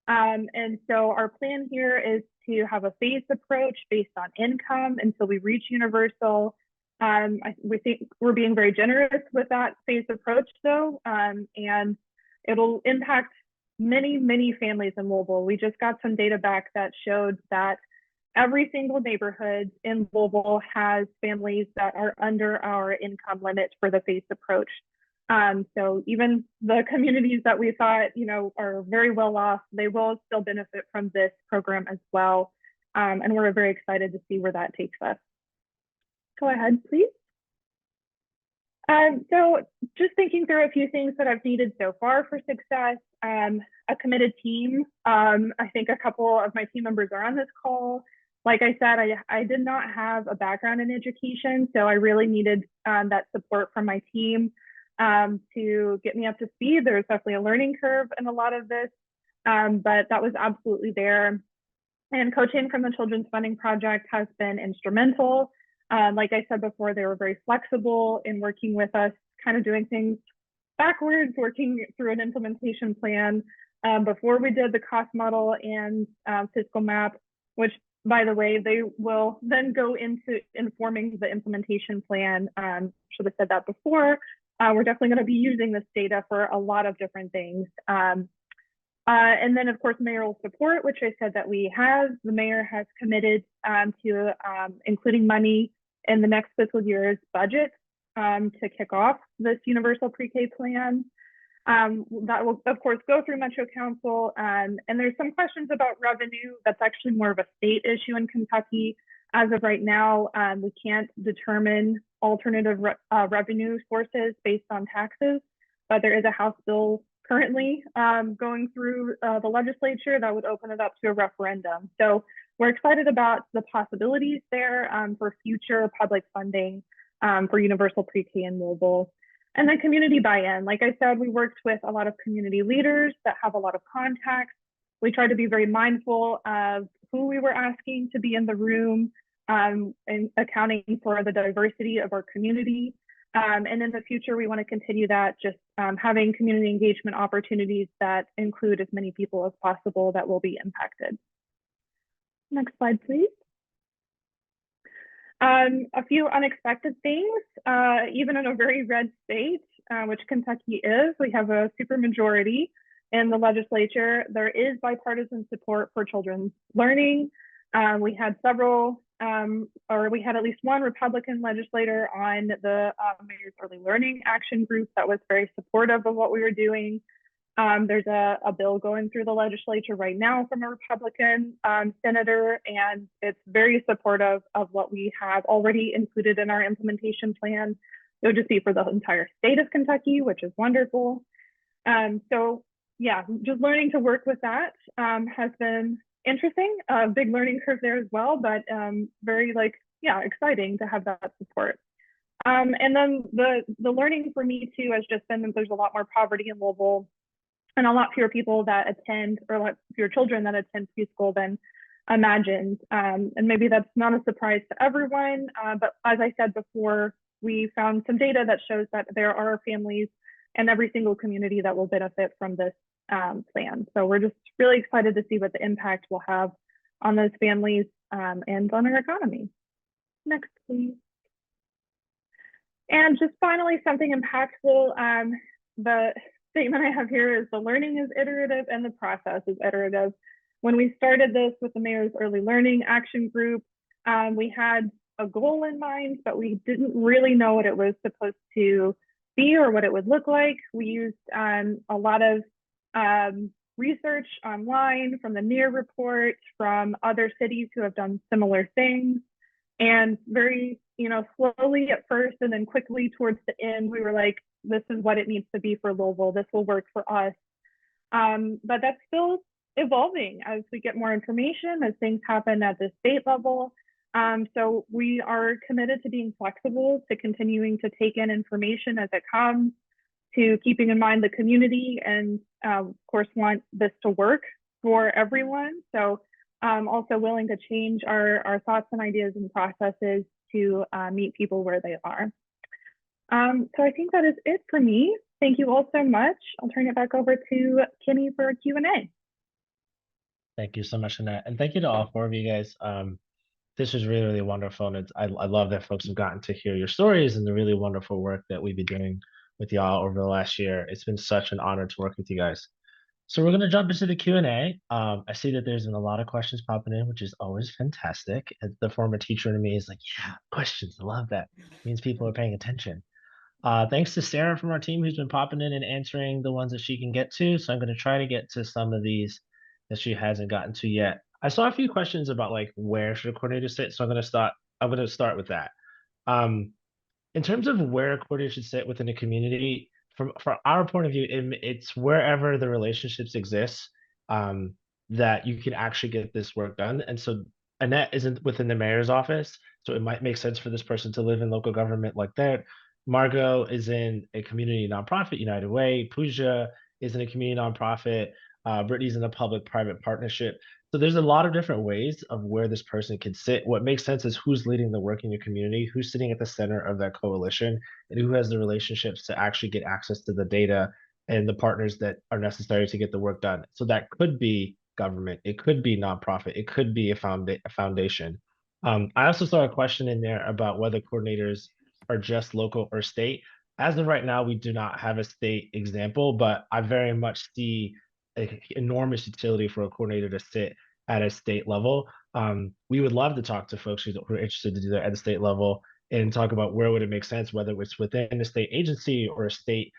[SPEAKER 6] And so our plan here is to have a phased approach based on income until we reach universal. We think we're being very generous with that phased approach though, and it'll impact many, many families in Louisville. We just got some data back that showed that every single neighborhood in Louisville has families that are under our income limit for the phased approach. So even the communities that we thought, are very well off, they will still benefit from this program as well. And we're very excited to see where that takes us. Go ahead, please. So just thinking through a few things that I've needed so far for success, a committed team. I think a couple of my team members are on this call. Like I said, I did not have a background in education, so I really needed that support from my team to get me up to speed. There's definitely a learning curve in a lot of this, but that was absolutely there. And coaching from the Children's Funding Project has been instrumental. Like I said before, they were very flexible in working with us, kind of doing things backwards, working through an implementation plan before we did the cost model and fiscal map, which, by the way, they will then go into informing the implementation plan. Should have said that before. We're definitely going to be using this data for a lot of different things. And then, of course, mayoral support, which I said that we have. The mayor has committed to including money in the next fiscal year's budget to kick off this universal pre-K plan. That will, of course, go through Metro Council. And there's some questions about revenue. That's actually more of a state issue in Kentucky. As of right now, we can't determine alternative revenue sources based on taxes, but there is a House bill currently going through the legislature that would open it up to a referendum. So we're excited about the possibilities there for future public funding for universal pre-K in Louisville. And then community buy-in. Like I said, we worked with a lot of community leaders that have a lot of contacts. We tried to be very mindful of who we were asking to be in the room and accounting for the diversity of our community. And in the future, we want to continue that, just having community engagement opportunities that include as many people as possible that will be impacted. Next slide, please. A few unexpected things, even in a very red state, which Kentucky is. We have a supermajority in the legislature. There is bipartisan support for children's learning. We had several, or we had at least one Republican legislator on the Mayor's Early Learning Action Group that was very supportive of what we were doing. There's a bill going through the legislature right now from a Republican senator, and it's very supportive of what we have already included in our implementation plan. It would just be for the entire state of Kentucky, which is wonderful. So yeah, just learning to work with that has been interesting. A big learning curve there as well, but very exciting to have that support. And then the learning for me too has just been that there's a lot more poverty in Louisville, and a lot fewer people that attend, or a lot fewer children that attend preschool than imagined. And maybe that's not a surprise to everyone, but as I said before, we found some data that shows that there are families in every single community that will benefit from this plan. So we're just really excited to see what the impact will have on those families and on our economy. Next, please. And just finally, something impactful. The statement I have here is the learning is iterative and the process is iterative. When we started this with the Mayor's Early Learning Action Group, we had a goal in mind, but we didn't really know what it was supposed to be or what it would look like. We used a lot of research online from the NEAR report, from other cities who have done similar things. And very, slowly at first and then quickly towards the end, we were like, this is what it needs to be for Louisville. This will work for us. But that's still evolving as we get more information, as things happen at the state level. So we are committed to being flexible, to continuing to take in information as it comes, to keeping in mind the community, and of course want this to work for everyone. So also willing to change our thoughts and ideas and processes to meet people where they are. So I think that is it for me. Thank you all so much. I'll turn it back over to Kenny for a Q&A.
[SPEAKER 2] Thank you so much, Annette. And thank you to all four of you guys. This was really, really wonderful. And I love that folks have gotten to hear your stories and the really wonderful work that we've been doing with y'all over the last year. It's been such an honor to work with you guys. So we're going to jump into the Q&A. I see that there's been a lot of questions popping in, which is always fantastic. And the former teacher in me is like, yeah, questions. I love that. It means people are paying attention. Thanks to Sarah from our team who's been popping in and answering the ones that she can get to. So I'm going to try to get to some of these that she hasn't gotten to yet. I saw a few questions about like where should a coordinator sit. So I'm going to start with that. In terms of where a coordinator should sit within a community, from our point of view, it's wherever the relationships exist that you can actually get this work done. And so Annette isn't within the mayor's office, so it might make sense for this person to live in local government like that. Margot is in a community nonprofit, United Way. Pooja is in a community nonprofit. Brittany's in a public-private partnership. So there's a lot of different ways of where this person can sit. What makes sense is who's leading the work in your community, who's sitting at the center of that coalition, and who has the relationships to actually get access to the data and the partners that are necessary to get the work done. So that could be government, it could be nonprofit, it could be a foundation. I also saw a question in there about whether coordinators are just local or state. As of right now, we do not have a state example, but I very much see an enormous utility for a coordinator to sit at a state level. We would love to talk to folks who are interested to do that at the state level and talk about where would it make sense, whether it's within a state agency or a state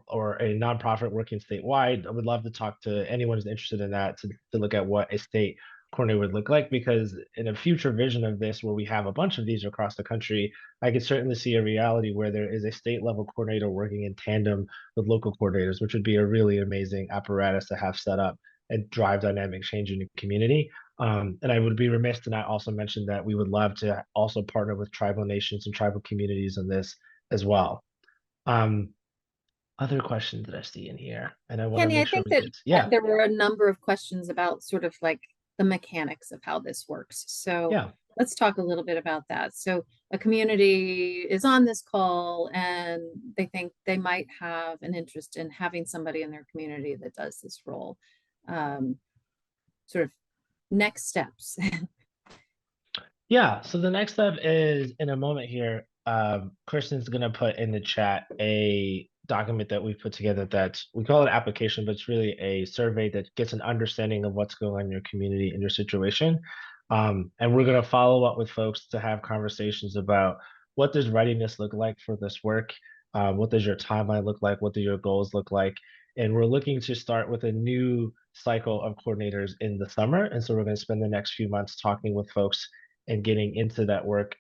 [SPEAKER 2] or a nonprofit working statewide. I would love to talk to anyone who's interested in that to look at what a state coordinator would look like, because in a future vision of this where we have a bunch of these across the country, I could certainly see a reality where there is a state level coordinator working in tandem with local coordinators, which would be a really amazing apparatus to have set up and drive dynamic change in the community. And I would be remiss to not also mention that we would love to also partner with tribal nations and tribal communities on this as well. Other questions that I see in here, and I want to
[SPEAKER 1] Kenny, I
[SPEAKER 2] make sure
[SPEAKER 1] think
[SPEAKER 2] we
[SPEAKER 1] that there were a number of questions about sort of like the mechanics of how this works. So let's talk a little bit about that. So a community is on this call and they think they might have an interest in having somebody in their community that does this role. Sort of next steps.
[SPEAKER 2] Yeah, so the next step is in a moment here, Kristen's going to put in the chat a document that we've put together that we call it an application, but it's really a survey that gets an understanding of what's going on in your community and your situation. And we're going to follow up with folks to have conversations about what does readiness look like for this work? What does your timeline look like? What do your goals look like? And we're looking to start with a new cycle of coordinators in the summer. And so we're going to spend the next few months talking with folks and getting into that work.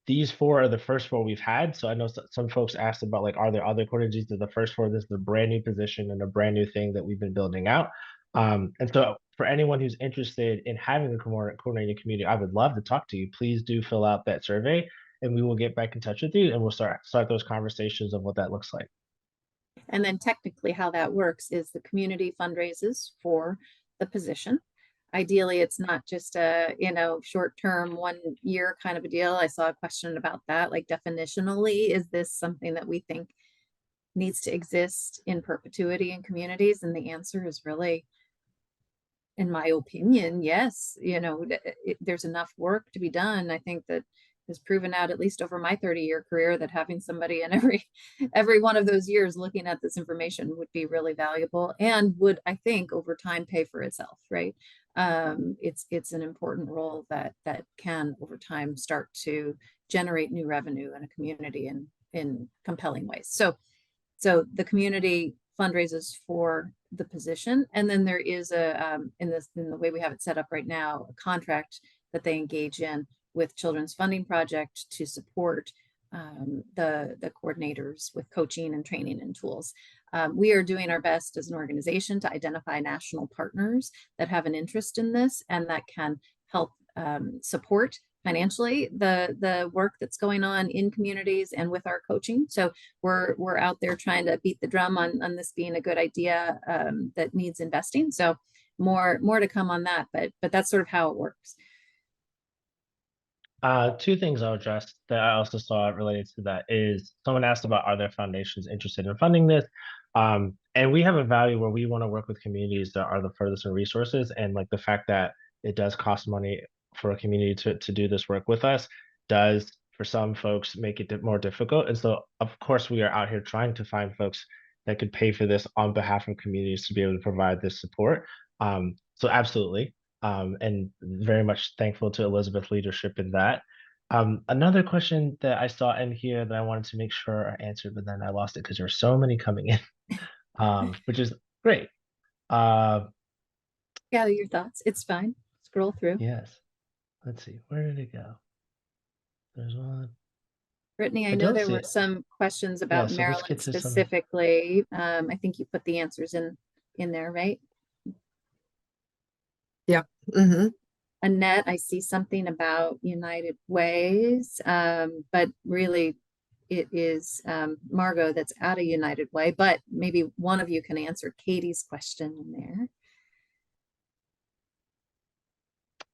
[SPEAKER 2] These four are the first four we've had. So I know some folks asked about like, are there other coordinators? These are the first four. This is a brand new position and a brand new thing that we've been building out. And so for anyone who's interested in having a coordinating community, I would love to talk to you. Please do fill out that survey and we will get back in touch with you and we'll start those conversations of what that looks like.
[SPEAKER 1] And then technically how that works is the community fundraises for the position. Ideally, it's not just a, short-term 1 year kind of a deal. I saw a question about that, like definitionally, is this something that we think needs to exist in perpetuity in communities? And the answer is really, in my opinion, yes. There's enough work to be done. I think that has proven out, at least over my 30-year career, that having somebody in every one of those years looking at this information would be really valuable and would, I think, over time pay for itself, right? It's an important role that can over time start to generate new revenue in a community in compelling ways. So the community fundraises for the position, and then there is in the way we have it set up right now, a contract that they engage in with Children's Funding Project to support the coordinators with coaching and training and tools. We are doing our best as an organization to identify national partners that have an interest in this and that can help support financially the work that's going on in communities and with our coaching. So we're out there trying to beat the drum on this being a good idea that needs investing. So more to come on that, but that's sort of how it works.
[SPEAKER 2] Two things I'll address that I also saw related to that is someone asked about, are there foundations interested in funding this? And we have a value where we want to work with communities that are the furthest in resources, and like the fact that it does cost money for a community to do this work with us does, for some folks, make it more difficult. And so of course we are out here trying to find folks that could pay for this on behalf of communities to be able to provide this support. So absolutely. And very much thankful to Elizabeth's leadership in that. Another question that I saw in here that I wanted to make sure I answered, but then I lost it because there were so many coming in, which is great.
[SPEAKER 1] Gather your thoughts. It's fine. Scroll through.
[SPEAKER 2] Yes. Let's see. Where did it go? There's one.
[SPEAKER 1] Brittany, I
[SPEAKER 2] I
[SPEAKER 1] know
[SPEAKER 2] don't
[SPEAKER 1] there
[SPEAKER 2] see
[SPEAKER 1] were
[SPEAKER 2] it.
[SPEAKER 1] some questions about
[SPEAKER 2] so let's
[SPEAKER 1] Maryland
[SPEAKER 2] get to some.
[SPEAKER 1] specifically. I think you put the answers in there, right?
[SPEAKER 5] Yeah. Mm-hmm.
[SPEAKER 1] Annette, I see something about United Ways, but really it is Margot that's out of United Way, but maybe one of you can answer Katie's question in there.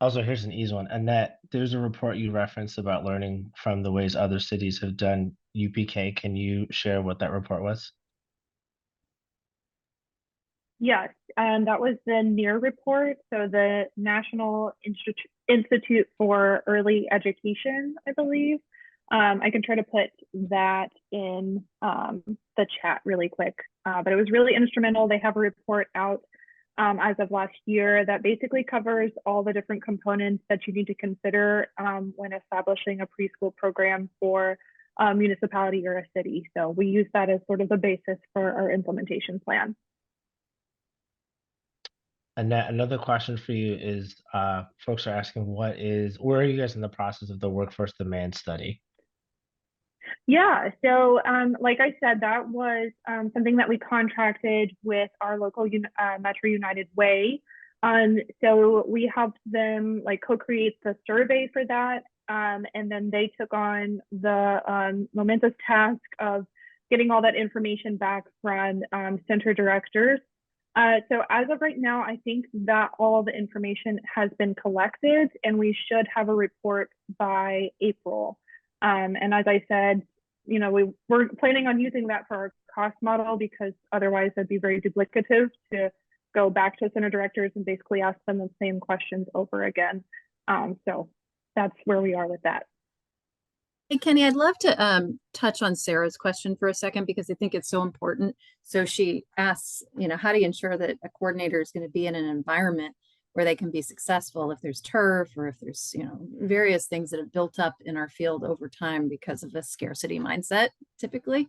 [SPEAKER 2] Also, here's an easy one. Annette, there's a report you referenced about learning from the ways other cities have done UPK. Can you share what that report was?
[SPEAKER 6] Yes, and that was the NEAR report, so the National Institute for Early Education, I believe. I can try to put that in the chat really quick, but it was really instrumental. They have a report out as of last year that basically covers all the different components that you need to consider when establishing a preschool program for a municipality or a city. So we use that as sort of the basis for our implementation plan.
[SPEAKER 2] Annette, another question for you is, folks are asking, where are you guys in the process of the workforce demand study?
[SPEAKER 6] Yeah, so like I said, that was something that we contracted with our local Metro United Way. So we helped them like co-create the survey for that. And then they took on the momentous task of getting all that information back from center directors. So as of right now, I think that all the information has been collected and we should have a report by April. And as I said, you know, we're planning on using that for our cost model because otherwise it'd be very duplicative to go back to center directors and basically ask them the same questions over again. So that's where we are with that.
[SPEAKER 1] Hey, Kenny, I'd love to touch on Sarah's question for a second because I think it's so important. So she asks, you know, how do you ensure that a coordinator is going to be in an environment where they can be successful if there's turf or if there's, you know, various things that have built up in our field over time because of a scarcity mindset, typically.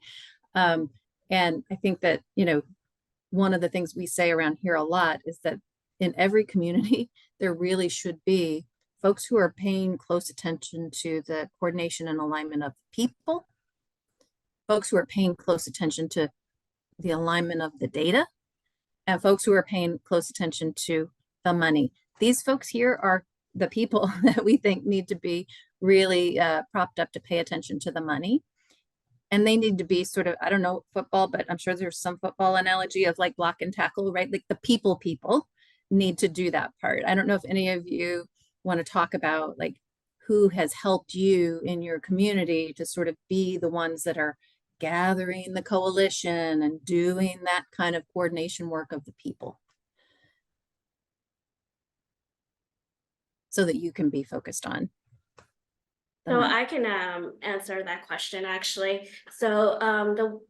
[SPEAKER 1] And I think that, you know, one of the things we say around here a lot is that in every community, there really should be folks who are paying close attention to the coordination and alignment of people, folks who are paying close attention to the alignment of the data, and folks who are paying close attention to the money. These folks here are the people that we think need to be really propped up to pay attention to the money. And they need to be sort of, I don't know football, but I'm sure there's some football analogy of like block and tackle, right? Like the people need to do that part. I don't know if any of you want to talk about like who has helped you in your community to sort of be the ones that are gathering the coalition and doing that kind of coordination work of the people so that you can be focused on.
[SPEAKER 4] So
[SPEAKER 1] money?
[SPEAKER 4] I can answer that question actually. So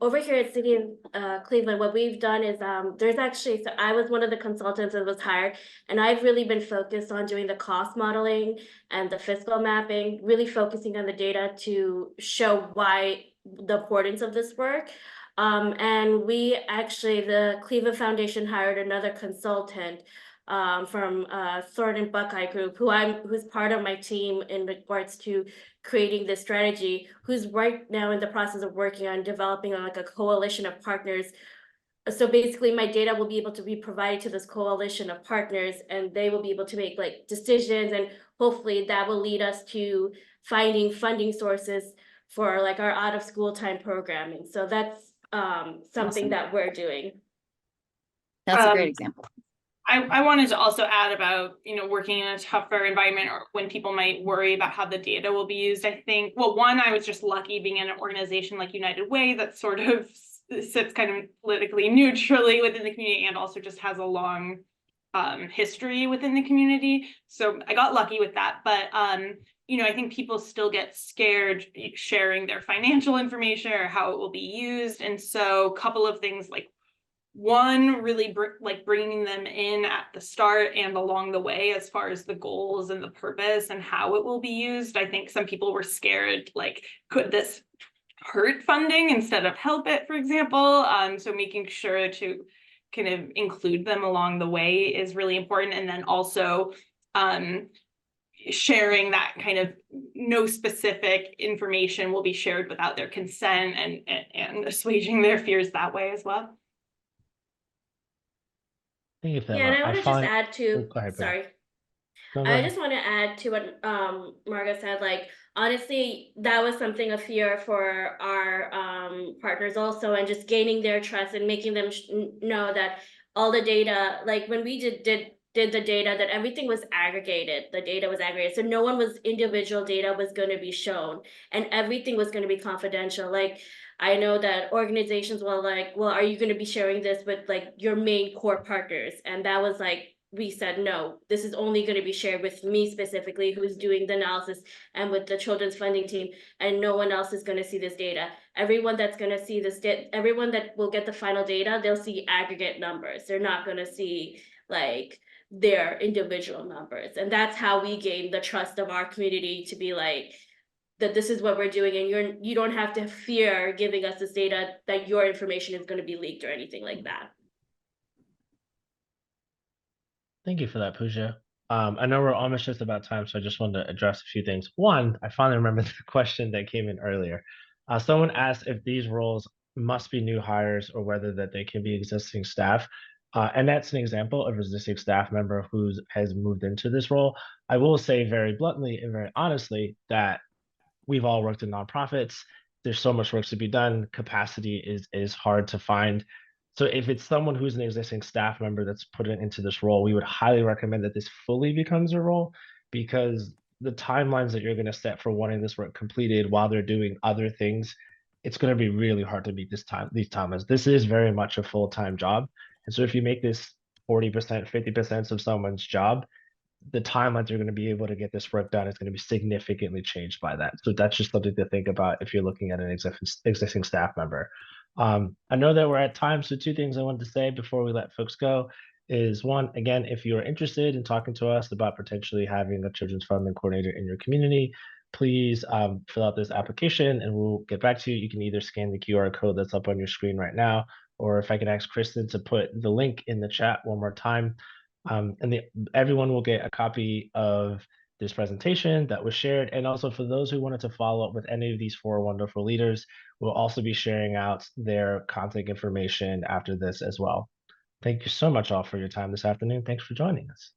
[SPEAKER 4] over here at City of Cleveland, what we've done is there's actually, so I was one of the consultants that was hired, and I've really been focused on doing the cost modeling and the fiscal mapping, really focusing on the data to show why the importance of this work. And we actually, the Cleveland Foundation hired another consultant from Thornton Buckeye Group, who's part of my team in regards to creating this strategy, who's right now in the process of working on developing like a coalition of partners. So basically my data will be able to be provided to this coalition of partners, and they will be able to make like decisions, and hopefully that will lead us to finding funding sources for like our out of school time programming. So that's something
[SPEAKER 1] Awesome.
[SPEAKER 4] that we're doing.
[SPEAKER 1] That's a great example.
[SPEAKER 3] I wanted to also add about, working in a tougher environment, or when people might worry about how the data will be used. I think, well, one, I was just lucky being in an organization like United Way that sort of sits kind of politically neutrally within the community, and also just has a long history within the community. So I got lucky with that. But I think people still get scared sharing their financial information or how it will be used. And so a couple of things, like one, really bringing them in at the start and along the way as far as the goals and the purpose and how it will be used. I think some people were scared, like, could this hurt funding instead of help it, for example? So making sure to kind of include them along the way is really important. And then also sharing that kind of no specific information will be shared without their consent, and assuaging their fears that way as well.
[SPEAKER 2] Thank you for that.
[SPEAKER 4] Yeah, and I want to just
[SPEAKER 2] find...
[SPEAKER 4] add
[SPEAKER 2] Oh,
[SPEAKER 4] to,
[SPEAKER 2] go ahead,
[SPEAKER 4] sorry.
[SPEAKER 2] No, go
[SPEAKER 4] I
[SPEAKER 2] ahead.
[SPEAKER 4] just want to add to what Margot said. Like, honestly, that was something, a fear for our partners also, and just gaining their trust and making them know that all the data, like when we did the data, that everything was aggregated. The data was aggregated, so no one was individual data was going to be shown, and everything was going to be confidential. Like, I know that organizations were like, well, are you going to be sharing this with like your main core partners? And that was like, we said, no, this is only going to be shared with me specifically, who's doing the analysis, and with the children's funding team, and no one else is going to see this data. Everyone that's going to see this, everyone that will get the final data, they'll see aggregate numbers. They're not going to see like their individual numbers. And that's how we gain the trust of our community to be like, that this is what we're doing, and you don't have to fear giving us this data that your information is going to be leaked or anything like that.
[SPEAKER 2] Thank you for that, Pooja. I know we're almost just about time, so I just wanted to address a few things. One, I finally remembered the question that came in earlier. Someone asked if these roles must be new hires or whether that they can be existing staff. And that's an example of an existing staff member who has moved into this role. I will say very bluntly and very honestly that we've all worked in nonprofits. There's so much work to be done. Capacity is hard to find. So if it's someone who's an existing staff member that's put into this role, we would highly recommend that this fully becomes a role, because the timelines that you're going to set for wanting this work completed while they're doing other things, it's going to be really hard to meet these timelines. This is very much a full-time job. And so if you make this 40%, 50% of someone's job, the timelines you're going to be able to get this work done is going to be significantly changed by that. So that's just something to think about if you're looking at an existing staff member. I know that we're at time, so two things I wanted to say before we let folks go is, one, again, if you're interested in talking to us about potentially having a children's funding coordinator in your community, please fill out this application and we'll get back to you. You can either scan the QR code that's up on your screen right now, or if I can ask Kristen to put the link in the chat one more time. Everyone will get a copy of this presentation that was shared. And also for those who wanted to follow up with any of these four wonderful leaders, we'll also be sharing out their contact information after this as well. Thank you so much all for your time this afternoon. Thanks for joining us.